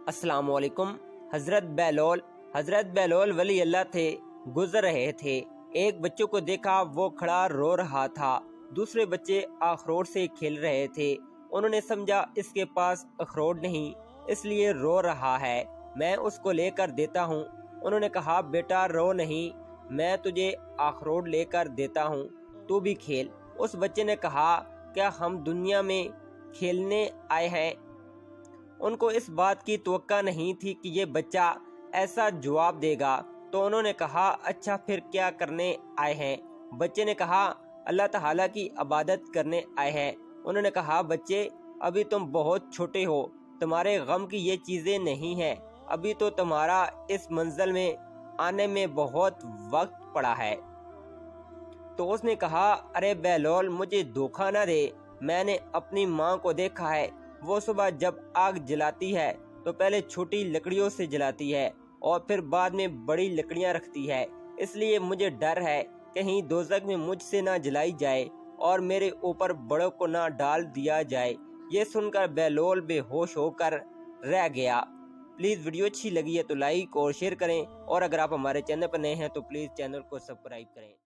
السلام علیکم۔ حضرت بیلول ولی اللہ تھے، گزر رہے تھے۔ ایک بچوں کو دیکھا، وہ کھڑا رو رہا تھا۔ دوسرے بچے اخروٹ سے کھیل رہے تھے۔ انہوں نے سمجھا اس کے پاس اخروٹ نہیں، اس لیے رو رہا ہے، میں اس کو لے کر دیتا ہوں۔ انہوں نے کہا بیٹا رو نہیں، میں تجھے اخروٹ لے کر دیتا ہوں، تو بھی کھیل۔ اس بچے نے کہا کیا ہم دنیا میں کھیلنے آئے ہیں؟ ان کو اس بات کی توقع نہیں تھی کہ یہ بچہ ایسا جواب دے گا، تو انہوں نے کہا اچھا پھر کیا کرنے آئے ہیں؟ بچے نے کہا اللہ تعالیٰ کی عبادت کرنے آئے ہیں۔ انہوں نے کہا بچے ابھی تم بہت چھوٹے ہو، تمہارے غم کی یہ چیزیں نہیں ہیں، ابھی تو تمہارا اس منزل میں آنے میں بہت وقت پڑا ہے۔ تو اس نے کہا ارے بیلول مجھے دھوکہ نہ دے، میں نے اپنی ماں کو دیکھا ہے، وہ صبح جب آگ جلاتی ہے تو پہلے چھوٹی لکڑیوں سے جلاتی ہے اور پھر بعد میں بڑی لکڑیاں رکھتی ہے، اس لیے مجھے ڈر ہے کہیں دوزخ میں مجھ سے نہ جلائی جائے اور میرے اوپر بڑوں کو نہ ڈال دیا جائے۔ یہ سن کر بیلول بے ہوش ہو کر رہ گیا۔ پلیز ویڈیو اچھی لگی ہے تو لائک اور شیئر کریں، اور اگر آپ ہمارے چینل پر نئے ہیں تو پلیز چینل کو سبسکرائب کریں۔